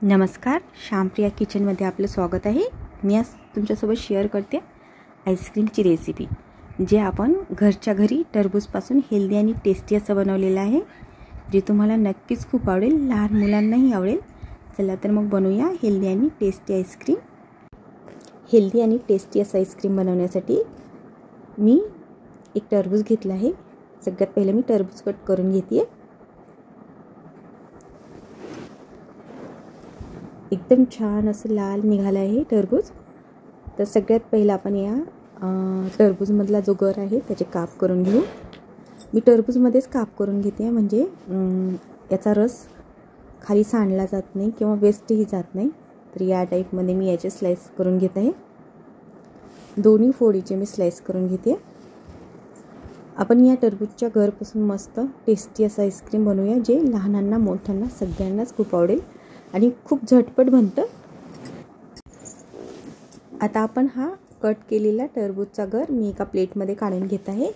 नमस्कार, श्यामप्रिया किचनमध्ये आपलं स्वागत आहे। मी आज तुमच्यासोबत शेअर करते आईस्क्रीमची रेसिपी, जे आपण घरच्या घरी टरबूजपासून हेल्दी आणि टेस्टी असं बनवलेलं आहे, जे तुम्हाला नक्कीच खूप आवडेल, लहान मुलांनाही आवडेल। चला तर मग बनवूया हेल्दी आणि टेस्टी आईस्क्रीम। हेल्दी आणि टेस्टी असं आईस्क्रीम बनवण्यासाठी मी एक टरबूज घेतला आहे। सगळ्यात पहिले मी टरबूज कट करून घेते। एकदम छान असं लाल निघाला आहे टरबूज। तर सगळ्यात पहिला आपण या टरबूजमधला जो गर आहे त्याचे काप करून घेऊ। मी टरबूजमध्येच काप करून घेते, म्हणजे याचा रस खाली सांडला जात नाही किंवा वेस्टही जात नाही। तर या टाईपमध्ये मी याचे स्लाइस करून घेत आहे। दोन्ही फोडीचे मी स्लाइस करून घेते। आपण या टरबूजच्या गरपासून मस्त टेस्टी असं आईस्क्रीम बनवूया, जे लहानांना मोठ्यांना सगळ्यांनाच खूप आवडेल आणि खूप झटपट बनतं। आता आपण हा कट केलेला टरबूजचा गर मी एका प्लेटमध्ये काढून घेत आहे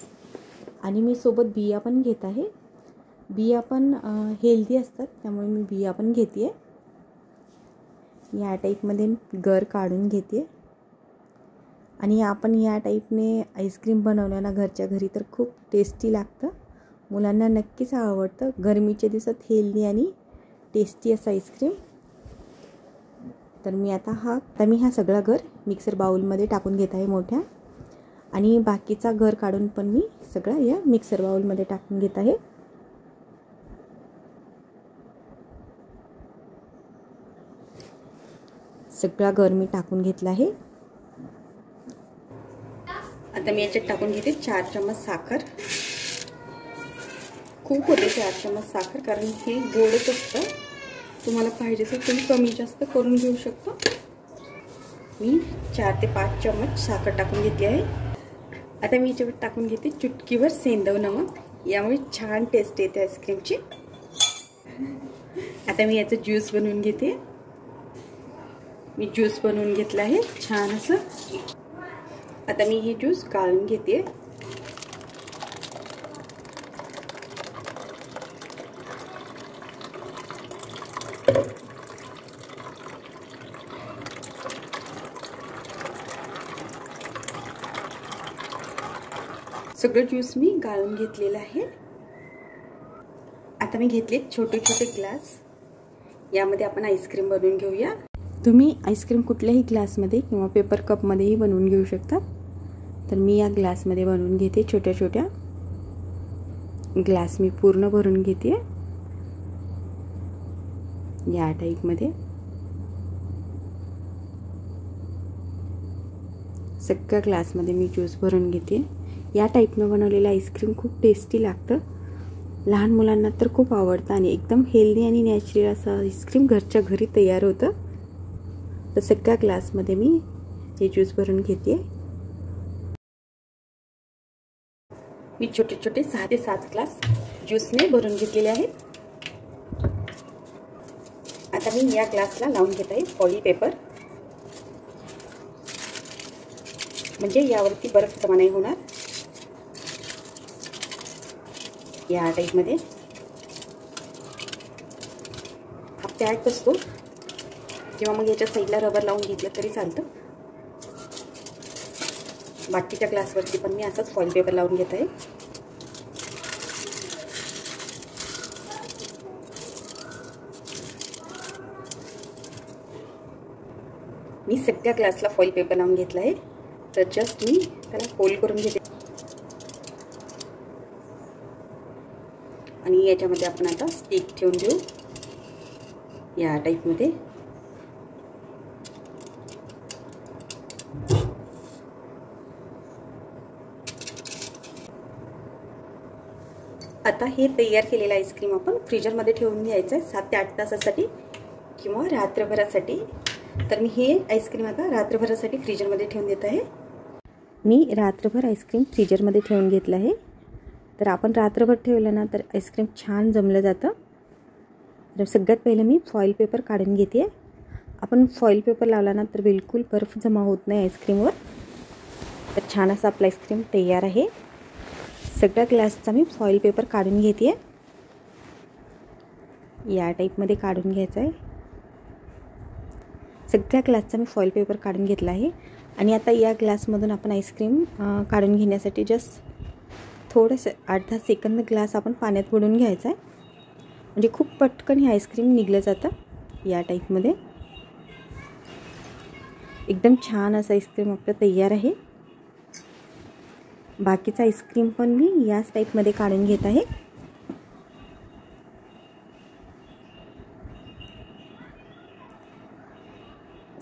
आणि मी सोबत बिया पण घेत आहे। बिया पण हेल्दी असतात, त्यामुळे मी बिया पण घेते। या टाईपमध्ये गर काढून घेते आणि आपण या टाईपने आईस्क्रीम बनवल्याना घरच्या घरी तर खूप टेस्टी लागतं, मुलांना नक्कीच आवडतं। गरमीच्या दिवसात हेल्दी आणि टेस्टी असं आईस्क्रीम। तर मी आता हा सगळा गर मिक्सर बाउलमध्ये टाकून घेत आहे मोठ्या, आणि बाकीचा गर काढून पण मी सगळा या मिक्सर बाउलमध्ये टाकून घेत आहे। सगळा गर मी टाकून घेतला आहे। आता मी याच्यात टाकून घेते 4 चम्मच साखर। खूप होते 4 चम्मच साखर, कारण हे गोडच असतं। तुम्हाला पाहिजे तर तुम्ही कमी जास्त करून घेऊ शकता। मी 4 ते 5 चम्मच साखर टाकून घेतली आहे। आता मी याच्यावर टाकून घेते चुटकीवर सेंधव नमक, यामुळे छान टेस्ट येते आईस्क्रीमची। आता मी याचं ज्यूस बनवून घेते। मी ज्यूस बनवून घेतला आहे छान असं। आता मी हे ज्यूस गाळून घेते। सगळं ज्यूस मी गाळून घेतलेलं आहे। आता मी घेतले छोटे छोटे ग्लास, यामध्ये आपण आईस्क्रीम बनवून घेऊया। तुम्ही आईस्क्रीम कुठल्याही ग्लासमध्ये किंवा पेपर कपमध्येही बनवून घेऊ शकता। तर मी या ग्लासमध्ये बनवून घेते। छोट्या छोट्या ग्लास मी पूर्ण भरून घेते या टाईपमध्ये। सगळ्या ग्लासमध्ये मी ज्यूस भरून घेते। या टाईपनं बनवलेलं आईस्क्रीम खूप टेस्टी लागतं, लहान मुलांना तर खूप आवडतं आणि एकदम हेल्दी आणि नॅचरल असं आईस्क्रीम घरच्या घरी तयार होतं। तर सगळ्या ग्लासमध्ये मी हे ज्यूस भरून घेते। मी छोटे छोटे 6 ते 7 ग्लास ज्यूसने भरून घेतलेले आहेत। आता मी या ग्लासला लावून घेत आहे फॉइल पेपर, म्हणजे यावरती बर्फ जमा नाही होणार। या टाईपमध्ये हा पॅड असतो, किंवा मग याच्या साईडला रबर लावून घेतलं तरी चालतं। बाकीच्या ग्लासवरती पण मी असंच फॉइल पेपर लावून घेत आहे। मी सगळ्या ग्लासला फॉइल पेपर लावून घेतला आहे। तर जस्ट मी त्याला फोल्ड करून घेते आणि याच्यामध्ये आपण आता स्टिक ठेवून देऊ या टाईपमध्ये। आता हे तयार केलेलं आईस्क्रीम आपण फ्रीजरमध्ये ठेवून घ्यायचं आहे 7 ते 8 तासासाठी किंवा रात्रभरासाठी। तर मी हे आईस्क्रीम आता रात्रभरासाठी फ्रीजरमध्ये ठेवून देत आहे। मी रात्रभर आईस्क्रीम फ्रीजरमध्ये ठेवून घेतलं आहे। तर आपण रात्रभर ठेवलं ना तर आईस्क्रीम छान जमलं जातं। तर सगळ्यात पहिलं मी फॉइल पेपर काढून घेते। आपण फॉइल पेपर लावला ना तर बिलकुल बर्फ जमा होत नाही आईस्क्रीमवर। तर छान असं आपलं आईस्क्रीम तयार आहे। सगळ्या ग्लासचा मी फॉइल पेपर काढून घेते। या टाईपमध्ये काढून घ्यायचं आहे। सगळ्या ग्लासचा मी फॉईल पेपर काढून घेतला आहे आणि आता या ग्लासमधून आपण आईस्क्रीम काढून घेण्यासाठी जस्ट थोडंसं 8-10 सेकंद ग्लास आपण पाण्यात बुडवून घ्यायचा आहे, म्हणजे खूप पटकन हे आईस्क्रीम निघलं जातं. या टाईपमध्ये एकदम छान असं आईस्क्रीम आपलं तयार आहे. बाकीचा आईस्क्रीम पण मी याच टाईपमध्ये काढून घेत आहे.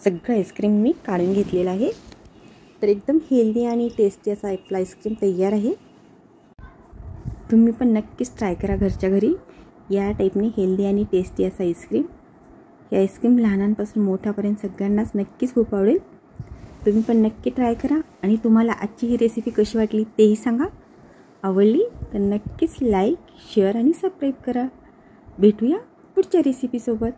सगळं आईस्क्रीम मी काढून घेतलेलं आहे. तर एकदम हेल्दी आणि टेस्टी असा आपला आईस्क्रीम तयार आहे. तुम्ही पण नक्कीच ट्राय करा घरच्या घरी या टाईपने हेल्दी आणि टेस्टी असा आईस्क्रीम. हे आईस्क्रीम लहानांपासून मोठ्यापर्यंत सगळ्यांनाच नक्कीच खूप आवडेल. तुम्ही पण नक्की ट्राय करा आणि तुम्हाला आजची ही रेसिपी कशी वाटली तेही सांगा. आवडली तर नक्कीच लाईक, शेअर आणि सबस्क्राईब करा. भेटूया पुढच्या रेसिपीसोबत.